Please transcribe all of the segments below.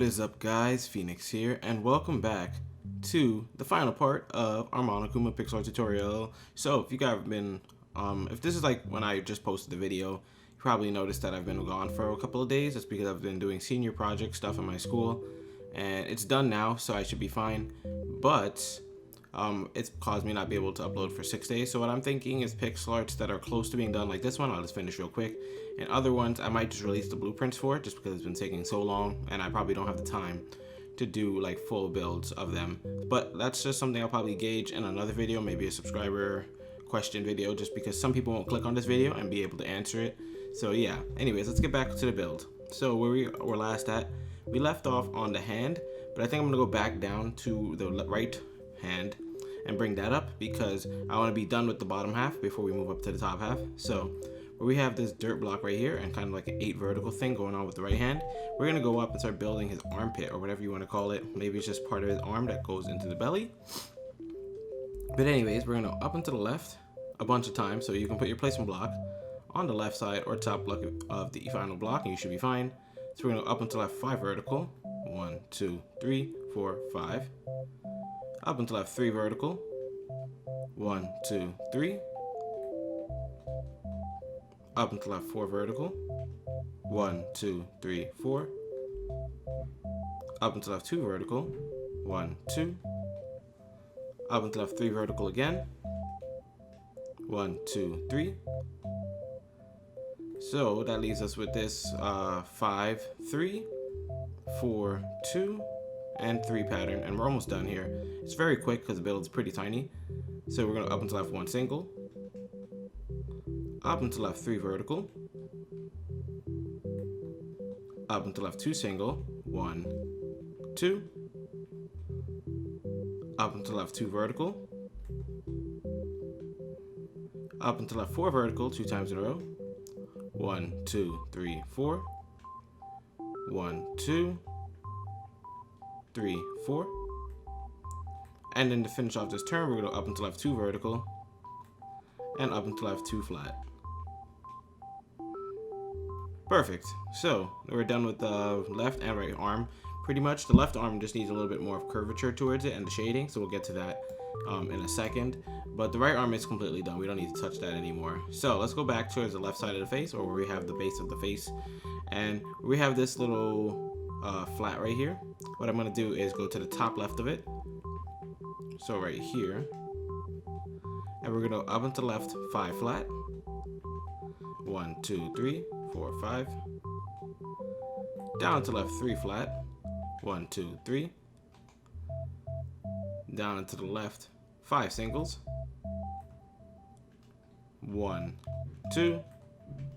is up, guys? Phoenix here, and welcome back to the final part of our Monokuma pixel art tutorial. So, if you guys have been, if this is like when I just posted the video, you probably noticed that I've been gone for a couple of days. That's because I've been doing senior project stuff in my school, and it's done now, so I should be fine. But it's caused me not be able to upload for 6 days. So what I'm thinking is pixel arts that are close to being done, like this one, I'll just finish real quick. And other ones, I might just release the blueprints for it, just because it's been taking so long, and I probably don't have the time to do like full builds of them. But that's just something I'll probably gauge in another video, maybe a subscriber question video, just because some people won't click on this video and be able to answer it. So yeah, anyways, let's get back to the build. So where we were last at, we left off on the hand, but I think I'm gonna go back down to the right hand and bring that up because I want to be done with the bottom half before we move up to the top half. So where we have this dirt block right here and kind of like an 8 vertical thing going on with the right hand, we're going to go up and start building his armpit, or whatever you want to call it. Maybe it's just part of his arm that goes into the belly. But anyways, we're going to up and to the left a bunch of times, so you can put your placement block on the left side or top block of the final block and you should be fine. So we're going to up and to left 5 vertical. 1, 2, 3, 4, 5. Up until I have 3 vertical. 1, 2, 3. Up until I have 4 vertical. 1, 2, 3, 4. Up until I have 2 vertical. 1, 2. Up until I have 3 vertical again. 1, 2, 3. So that leaves us with this 5, 3, 4, 2. And 3 pattern, and we're almost done here. It's very quick because the build is pretty tiny. So we're gonna up until I have 1 single, up until I have 3 vertical, up until I have 2 single, 1, 2, up until I have 2 vertical, up until I have 4 vertical 2 times in a row, 1, 2, 3, 4, 1, 2, 3, 4, and then to finish off this turn, we're going to up until I have 2 vertical and up until I have 2 flat. Perfect. So we're done with the left and right arm. Pretty much the left arm just needs a little bit more of curvature towards it and the shading, so we'll get to that in a second. But the right arm is completely done. We don't need to touch that anymore. So let's go back towards the left side of the face, or where we have the base of the face, and we have this little flat right here. What I'm going to do is go to the top left of it, so right here, and we're going to up and to the left 5 flat, 1, 2, 3, 4, 5, down to left 3 flat, 1, 2, 3, down to the left 5 singles, 1, 2,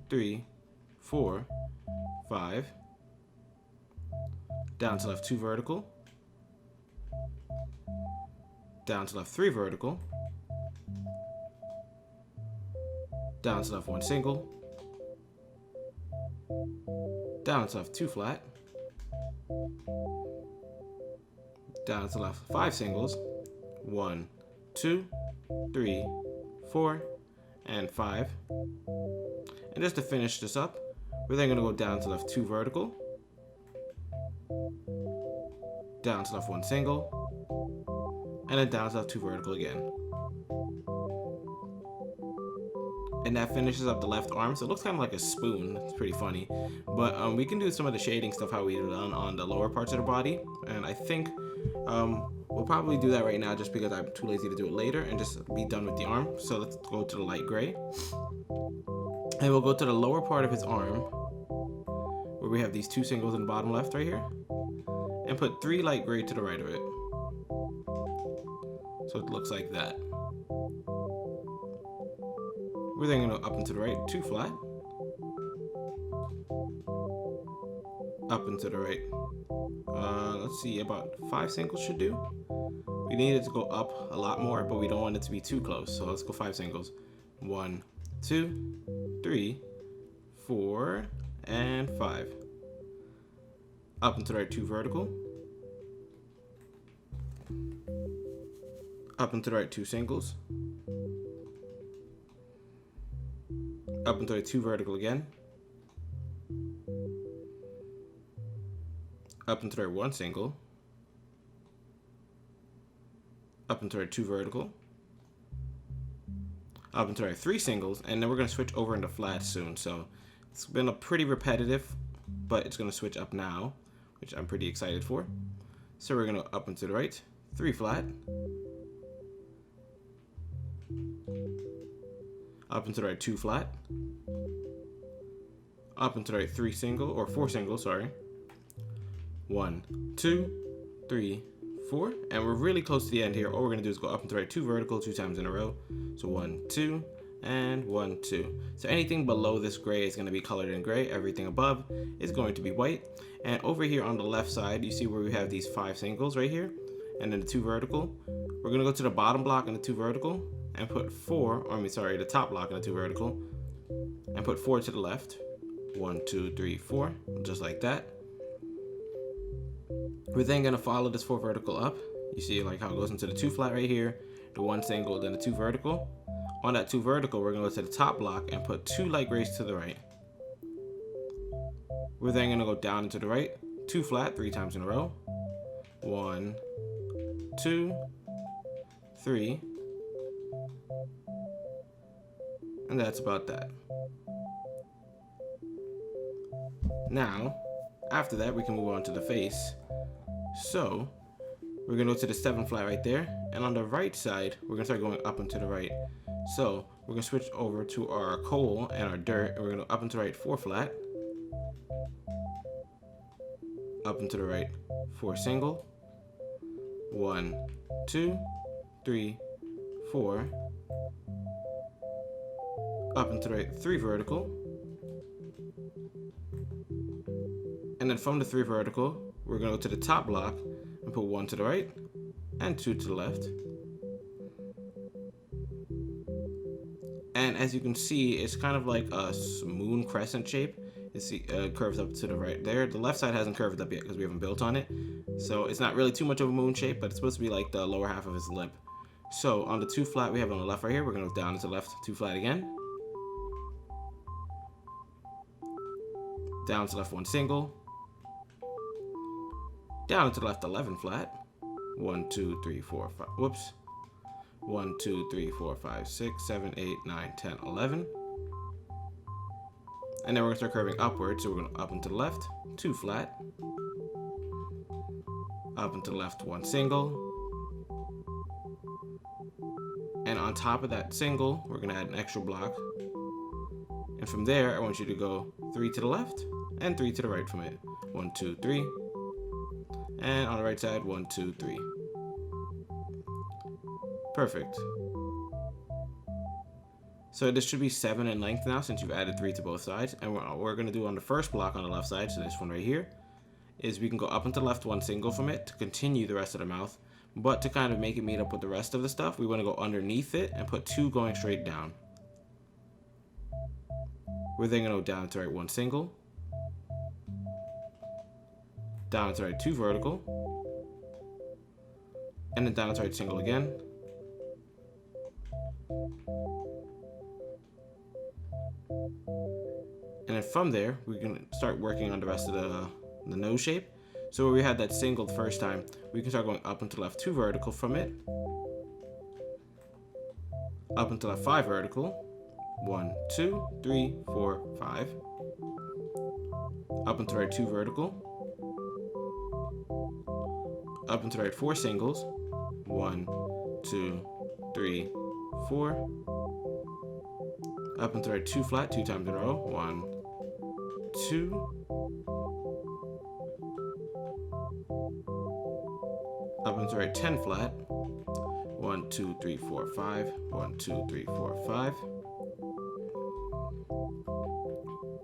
3, 4, 5, down to left 2 vertical, down to left 3 vertical, down to left 1 single, down to left 2 flat, down to left 5 singles, 1, 2, 3, 4, and 5. And just to finish this up, we're then going to go down to left 2 vertical, down to left 1 single, and then down to left 2 vertical again. And that finishes up the left arm, so it looks kind of like a spoon. It's pretty funny. But we can do some of the shading stuff how we done on the lower parts of the body, and I think we'll probably do that right now just because I'm too lazy to do it later and just be done with the arm. So let's go to the light gray, and we'll go to the lower part of his arm where we have these 2 singles in the bottom left right here, and put 3 light gray to the right of it. So it looks like that. We're then going to up and to the right 2 flat, up and to the right. Let's see, about 5 singles should do. We need it to go up a lot more, but we don't want it to be too close. So let's go 5 singles. 1, 2, 3, 4, and 5. Up and to the right 2 vertical. Up and to the right 2 singles. Up and to the right 2 vertical again. up and to the right 1 single, up and to the right 2 vertical, up and to the right 3 singles, and then we're going to switch over into flats soon. So it's been a pretty repetitive, but it's going to switch up now, which I'm pretty excited for. So we're going to up and to the right 3 flat, up and to the right 2 flat, up and to the right 3 single, or 4 single, sorry. 1, 2, 3, 4, and we're really close to the end here. All we're going to do is go up and to the right 2 vertical 2 times in a row. So 1, 2, and 1, 2. So anything below this gray is going to be colored in gray. Everything above is going to be white. And over here on the left side, you see where we have these 5 singles right here, and then the 2 vertical. We're going to go to the bottom block and the 2 vertical, and put the top block and the 2 vertical, and put 4 to the left. 1, 2, 3, 4, just like that. We're then going to follow this 4 vertical up. You see like how it goes into the 2 flat right here, the 1 single, then the 2 vertical. On that 2 vertical, we're going to go to the top block and put 2 light grays to the right. We're then going to go down and to the right, 2 flat 3 times in a row. 1, 2, 3. And that's about that. Now, after that, we can move on to the face. So, we're going to go to the 7 flat right there. And on the right side, we're going to start going up and to the right. So, we're going to switch over to our coal and our dirt. And we're going to up and to the right 4 flat. Up and to the right 4 single. 1, 2, 3, 4. Up and to the right 3 vertical. And then from the 3 vertical, we're going to go to the top block and put 1 to the right and 2 to the left. And as you can see, it's kind of like a moon crescent shape. It curves up to the right there. The left side hasn't curved up yet because we haven't built on it. So it's not really too much of a moon shape, but it's supposed to be like the lower half of his lip. So on the 2 flat we have on the left right here, we're going to go down to the left 2 flat again. Down to the left 1 single. Down to the left 11 flat. 1, 2, 3, 4, 5. Whoops. 1, 2, 3, 4, 5, 6, 7, 8, 9, 10, 11. And then we're going to start curving upwards. So we're going to up and to the left, 2 flat. Up and to the left, 1 single. And on top of that single, we're going to add an extra block. And from there, I want you to go 3 to the left and 3 to the right from it. 1, 2, 3. And on the right side, 1, 2, 3. Perfect. So this should be 7 in length now since you've added 3 to both sides. And what we're going to do on the first block on the left side, so this one right here, is we can go up and to the left 1 single from it to continue the rest of the mouth. But to kind of make it meet up with the rest of the stuff, we want to go underneath it and put 2 going straight down. We're then going to go down to the right 1 single. Down to the right 2 vertical. And then down to the right single again. And then from there, we can start working on the rest of the nose shape. So where we had that single the first time, we can start going up and to the left 2 vertical from it. Up and to the left 5 vertical. 1, 2, 3, 4, 5. Up and to the right 2 vertical. Up and to the right 4 singles. 1, 2, 3, 4. Up and to the right 2 flat 2 times in a row. 1, 2. Up and to the right 10 flat. 1, 2, 3, 4, 5. 1, 2, 3, 4, 5.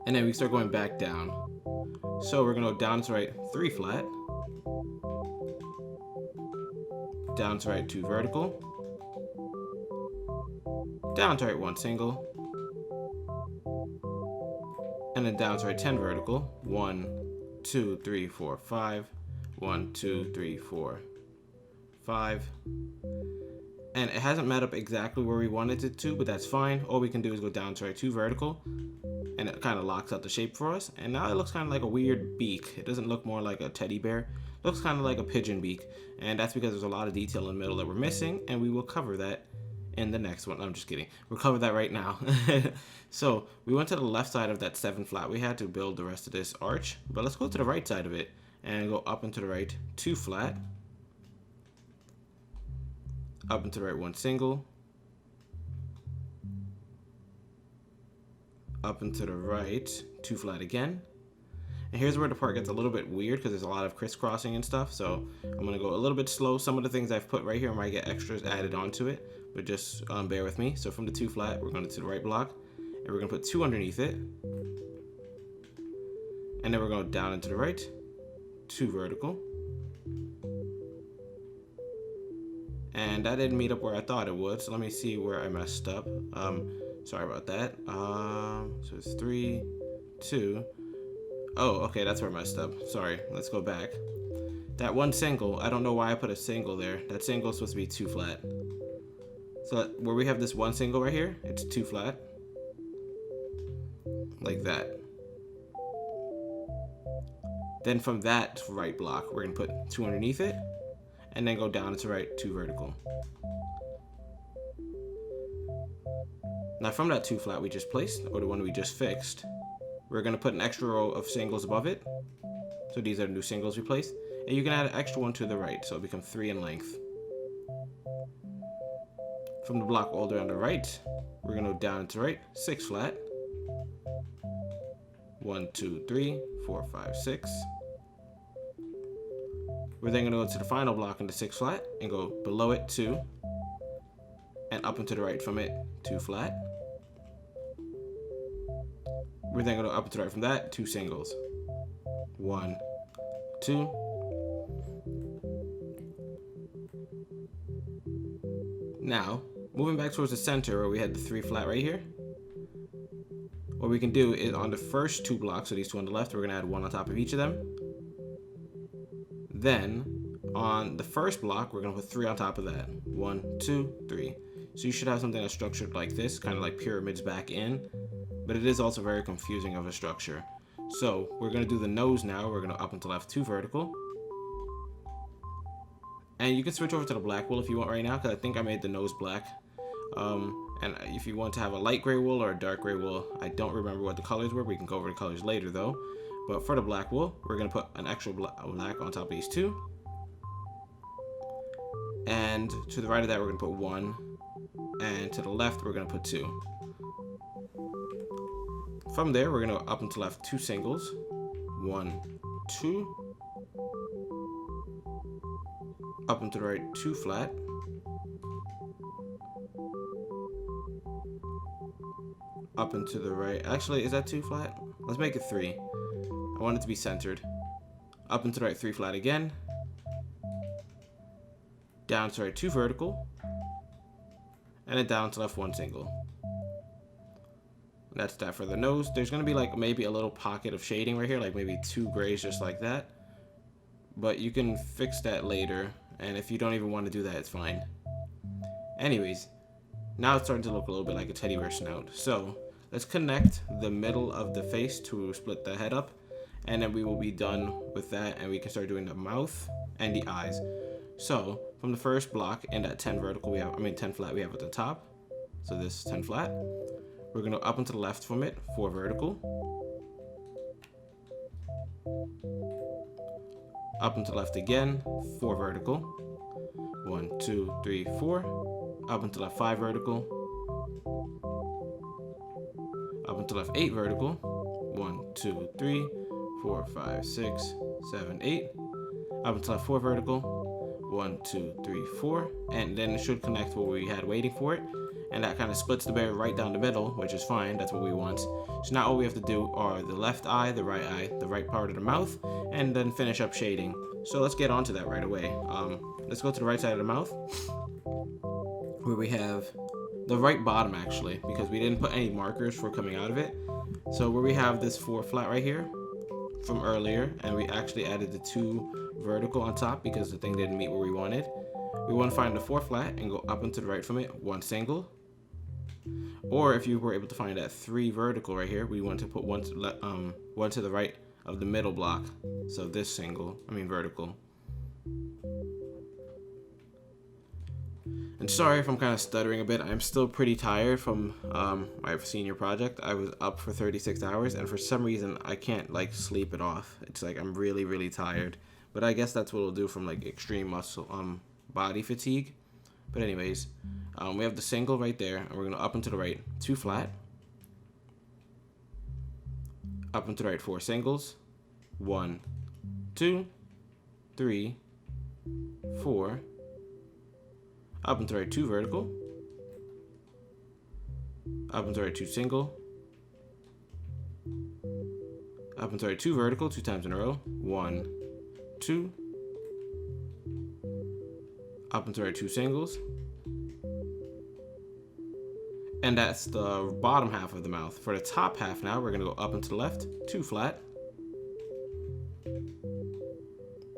And then we start going back down. So we're gonna go down to the right 3 flat. Down to the right 2 vertical. Down to the right 1 single. And then down to the right 10 vertical. 1, 2, 3, 4, 5. 1, 2, 3, 4, 5. And it hasn't met up exactly where we wanted it to, but that's fine. All we can do is go down to our 2 vertical and it kind of locks out the shape for us. And now it looks kind of like a weird beak. It doesn't look more like a teddy bear. It looks kind of like a pigeon beak, and that's because there's a lot of detail in the middle that we're missing, and we will cover that in the next one. I'm just kidding. We'll cover that right now. So we went to the left side of that 7 flat. We had to build the rest of this arch, but let's go to the right side of it and go up and to the right 2 flat, up and to the right 1 single, up and to the right 2 flat again. And here's where the part gets a little bit weird because there's a lot of crisscrossing and stuff, so I'm gonna go a little bit slow. Some of the things I've put right here might get extras added onto it, but just bear with me. So from the 2 flat, we're going to the right block, and we're gonna put 2 underneath it, and then we're going down and to the right 2 vertical, and that didn't meet up where I thought it would. So let me see where I messed up. Sorry about that. So it's 3, 2. Oh, okay, that's where I messed up. Sorry, let's go back. That 1 single, I don't know why I put a single there. That single is supposed to be 2 flat. So where we have this 1 single right here, it's 2 flat. Like that. Then from that right block, we're gonna put 2 underneath it, and then go down to right 2 vertical. Now from that 2 flat we just placed, or the one we just fixed, we're gonna put an extra row of singles above it. So these are the new singles we placed. And you can add an extra one to the right, so it becomes 3 in length. From the block all the way on the right, we're gonna go down to right, 6 flat. 1, 2, 3, 4, 5, 6. We're then gonna go to the final block in the 6 flat and go below it 2, and up and to the right from it 2 flat. We're then going to up and to the right from that 2 singles. 1, 2. Now, moving back towards the center where we had the 3 flat right here, what we can do is on the first 2 blocks, so these 2 on the left, we're going to add 1 on top of each of them. Then, on the first block, we're going to put 3 on top of that. 1, 2, 3. So you should have something that's structured like this, kind of like pyramids back in, but it is also very confusing of a structure. So we're going to do the nose now. We're going to up and to left 2 vertical. And you can switch over to the black wool if you want right now, because I think I made the nose black. And if you want to have a light gray wool or a dark gray wool, I don't remember what the colors were. We can go over the colors later though. But for the black wool, we're going to put an extra black on top of these 2. And to the right of that, we're going to put 1. And to the left, we're going to put 2. From there, we're going to up and to left 2 singles. 1, 2. Up and to the right 2 flat. Up and to the right. Actually, is that 2 flat? Let's make it 3. I want it to be centered. Up and to the right 3 flat again. Down to right 2 vertical. And then down to left 1 single. That's that for the nose. There's going to be like maybe a little pocket of shading right here, like maybe 2 grays just like that. But you can fix that later, and if you don't even want to do that, it's fine. Anyways, now it's starting to look a little bit like a teddy bear snout. So let's connect the middle of the face to split the head up, and then we will be done with that, and we can start doing the mouth and the eyes. So from the first block in that 10 vertical we have, 10 flat we have at the top. So this 10 flat. We're going to up and to the left from it, 4 vertical. Up and to the left again, 4 vertical. 1, 2, 3, 4. Up and to the left 5 vertical. Up and to the left 8 vertical. 1, 2, 3, 4, 5, 6, 7, 8. Up and to the left 4 vertical. 1, 2, 3, 4. And then it should connect what we had waiting for it. And that kind of splits the bear right down the middle, which is fine. That's what we want. So now all we have to do are the left eye, the right part of the mouth, and then finish up shading. So let's get onto that right away. Let's go to the right side of the mouth, where we have the right bottom actually, because we didn't put any markers for coming out of it. So where we have this 4 flat right here from earlier, and we actually added the 2 vertical on top because the thing didn't meet where we wanted. We want to find the 4 flat and go up and to the right from it, 1 single. Or if you were able to find that 3 vertical right here, we want to put one to the right of the middle block. So this vertical. And sorry if I'm kind of stuttering a bit. I'm still pretty tired from my senior project. I was up for 36 hours, and for some reason I can't like sleep it off. It's like I'm really, really tired. But I guess that's what it'll do from like extreme muscle body fatigue. But anyways, we have the single right there, and we're gonna up and to the right 2 flat. Up and to the right 4 singles. 1, 2, 3, 4. Up and to the right 2 vertical. Up and to the right 2 single. Up and to the right 2 vertical 2 times in a row. 1, 2. Up and to the right 2 singles. And that's the bottom half of the mouth. For the top half now, we're gonna go up and to the left 2 flat.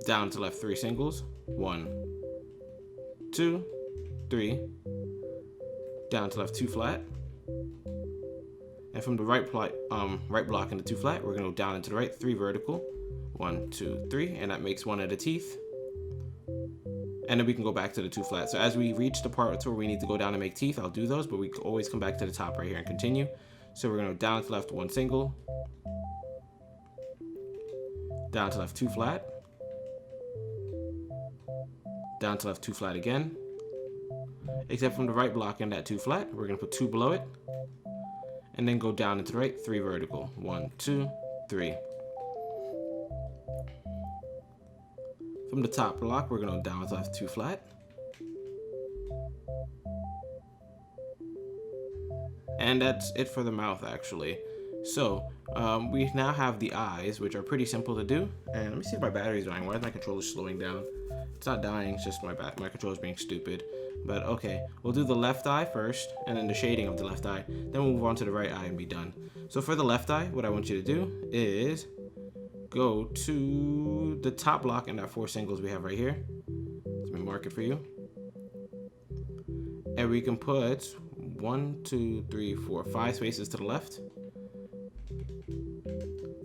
Down to the left 3 singles. 1, 2, 3. Down to left 2 flat. And from the right block into 2 flat, we're gonna go down into the right 3 vertical. 1, 2, 3, and that makes one of the teeth. And then we can go back to the 2 flat. So as we reach the part where we need to go down and make teeth, I'll do those, but we can always come back to the top right here and continue. So we're gonna go down to left 1 single. Down to left 2 flat. Down to left 2 flat again. Except from the right block in that 2 flat, we're gonna put 2 below it. And then go down into the right 3 vertical. 1, 2, 3. From the top block, we're gonna go down to left 2 flat. And that's it for the mouth, actually. So, we now have the eyes, which are pretty simple to do. And let me see if my battery's dying. Why is my controller slowing down? It's not dying, it's just my controller's being stupid. But okay, we'll do the left eye first, and then the shading of the left eye. Then we'll move on to the right eye and be done. So for the left eye, what I want you to do is go to the top block in that 4 singles we have right here. Let me mark it for you. And we can put 1, 2, 3, 4, 5 spaces to the left,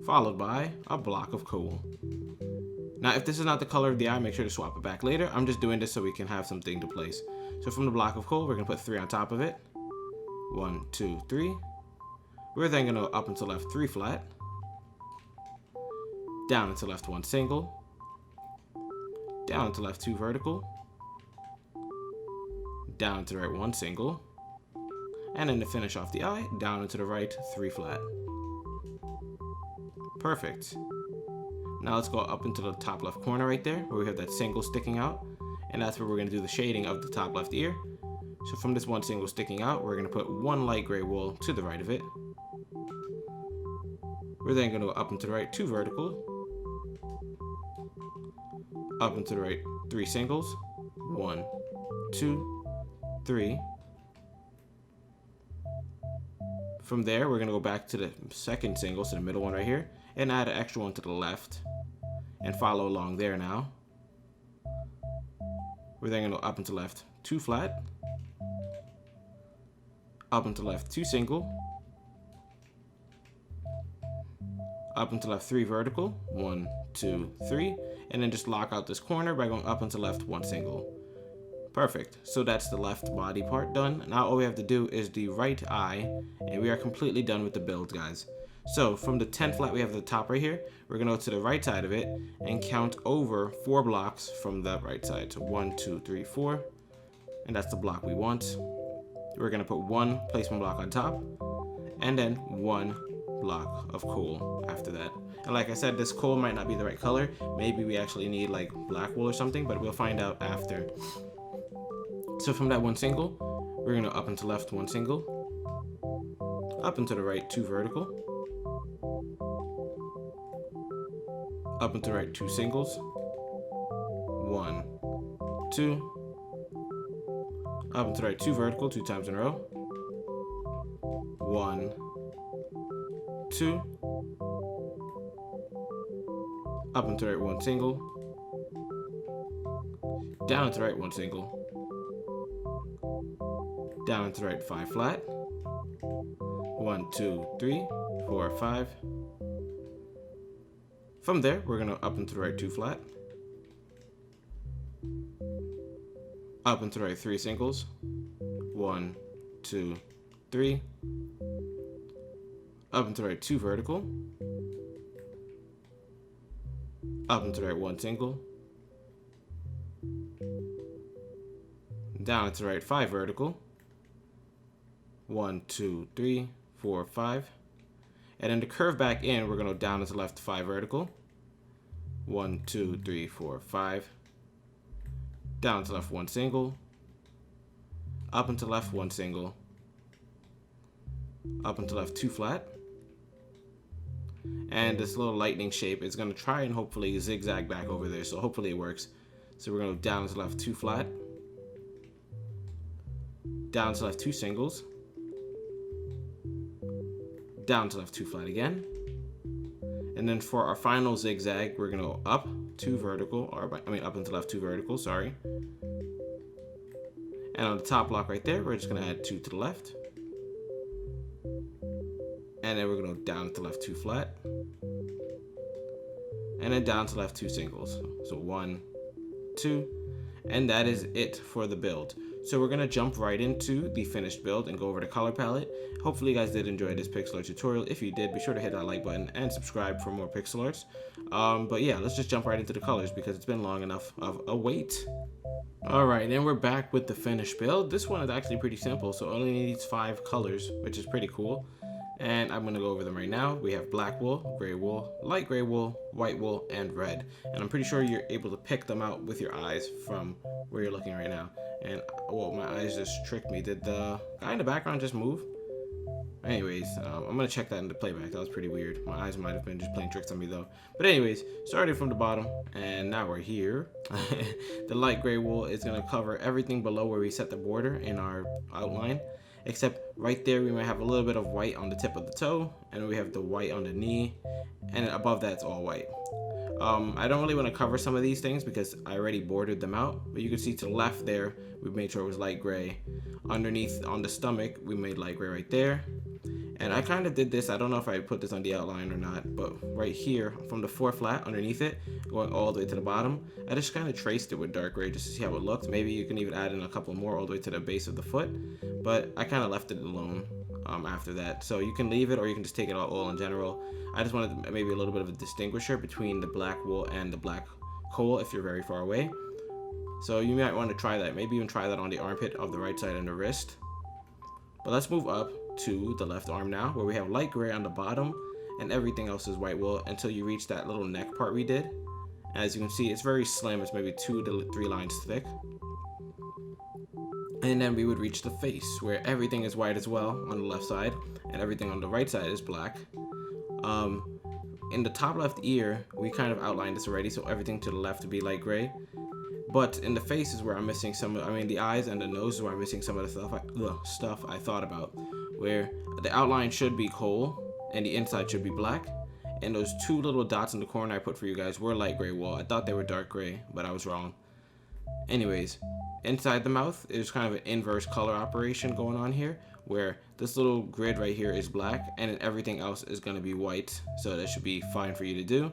followed by a block of coal. Now, if this is not the color of the eye, make sure to swap it back later. I'm just doing this so we can have something to place. So from the block of coal, we're gonna put 3 on top of it. 1, 2, 3. We're then gonna up and to left 3 flat. Down and to left 1 single. Down and to left 2 vertical. Down and to the right 1 single. And then to finish off the eye, down and to the right 3 flat. Perfect. Now let's go up into the top left corner right there, where we have that single sticking out. And that's where we're gonna do the shading of the top left ear. So from this 1 single sticking out, we're gonna put 1 light gray wool to the right of it. We're then gonna go up and to the right 2 vertical. Up and to the right 3 singles. 1, 2, 3. From there, we're gonna go back to the second single, so the middle one right here, and add an extra one to the left, and follow along there now. We're then gonna go up and to left 2 flat, up and to left 2 single, up and to left 3 vertical, 1, 2, 3, and then just lock out this corner by going up and to left 1 single. Perfect. So that's the left body part done. Now all we have to do is the right eye, and we are completely done with the build, guys. So from the 10 flat we have at the top right here, we're gonna go to the right side of it and count over 4 blocks from the right side. So 1, 2, 3, 4, and that's the block we want. We're gonna put 1 placement block on top, and then 1 block of coal after that. And like I said, this coal might not be the right color. Maybe we actually need like black wool or something, but we'll find out after. So from that 1 single, we're gonna up and to left 1 single, up and to the right 2 vertical, up and to the right 2 singles, 1, 2, up and to the right 2 vertical 2 times in a row, 1, 2, up and to the right 1 single, down and to the right 1 single, down and to the right 5 flat, 1, 2, 3, 4, 5. From there, we're going to up and to the right 2 flat. Up and to the right 3 singles. 1, 2, 3. Up and to the right 2 vertical. Up and to the right 1 single. Down and to the right 5 vertical. 1, 2, 3, 4, 5. And then to curve back in, we're going to go down and to left 5 vertical. 1, 2, 3, 4, 5. Down to left 1 single. Up and to left 1 single. Up and to left 2 flat. And this little lightning shape is going to try and hopefully zigzag back over there. So hopefully it works. So we're going to go down to left 2 flat. Down to left 2 singles. Down to left 2 flat again. And then for our final zigzag, we're going to go up 2 vertical, or up and to left 2 vertical, sorry. And on the top block right there, we're just going to add 2 to the left. And then we're going to go down to left 2 flat. And then down to left 2 singles. So 1, 2. And that is it for the build. So we're going to jump right into the finished build and go over the color palette. Hopefully you guys did enjoy this pixel art tutorial. If you did, be sure to hit that like button and subscribe for more pixel arts. But yeah, let's just jump right into the colors because it's been long enough of a wait. Alright, and we're back with the finished build. This one is actually pretty simple, so it only needs 5 colors, which is pretty cool. And I'm going to go over them right now. We have black wool, gray wool, light gray wool, white wool, and red. And I'm pretty sure you're able to pick them out with your eyes from where you're looking right now. And, well, my eyes just tricked me. Did the guy in the background just move? Anyways, I'm going to check that in the playback. That was pretty weird. My eyes might have been just playing tricks on me, though. But anyways, started from the bottom, and now we're here. The light gray wool is going to cover everything below where we set the border in our outline. Except right there, we might have a little bit of white on the tip of the toe, and we have the white on the knee, and above that, it's all white. I don't really want to cover some of these things because I already bordered them out, but you can see to the left there, we made sure it was light gray. Underneath on the stomach, we made light gray right there. And I kind of did this, I don't know if I put this on the outline or not, but right here, from the 4 flat underneath it, going all the way to the bottom, I just kind of traced it with dark gray just to see how it looked. Maybe you can even add in a couple more all the way to the base of the foot, but I kind of left it alone after that. So you can leave it or you can just take it all in general. I just wanted maybe a little bit of a distinguisher between the black wool and the black coal if you're very far away. So you might want to try that, maybe even try that on the armpit of the right side and the wrist. But let's move up to the left arm now, where we have light gray on the bottom and everything else is white wool until you reach that little neck part we did. As you can see, it's very slim. It's maybe 2 to 3 lines thick. And then we would reach the face, where everything is white as well on the left side and everything on the right side is black. In the top left ear, we kind of outlined this already, so everything to the left would be light gray. But in the face is where I'm missing some of, the eyes and the nose is where I'm missing some of the stuff I thought about. Where the outline should be coal and the inside should be black. And those 2 little dots in the corner I put for you guys were light gray wool. I thought they were dark gray, but I was wrong. Anyways, inside the mouth is kind of an inverse color operation going on here, where this little grid right here is black and then everything else is going to be white. So that should be fine for you to do.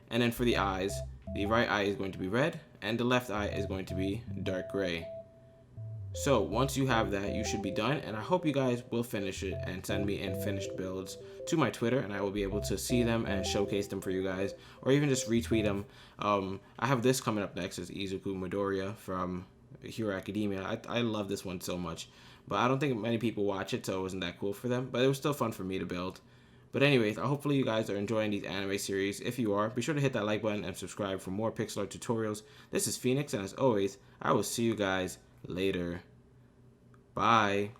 And then for the eyes, the right eye is going to be red and the left eye is going to be dark gray. So once you have that, you should be done, and I hope you guys will finish it and send me in finished builds to my Twitter, and I will be able to see them and showcase them for you guys, or even just retweet them. I have this coming up next, is Izuku Midoriya from Hero Academia. I love this one so much, but I don't think many people watch it, so it wasn't that cool for them, but it was still fun for me to build. But anyways, hopefully you guys are enjoying these anime series. If you are, be sure to hit that like button and subscribe for more pixel art tutorials. This is Phoenix, and as always, I will see you guys later. Bye.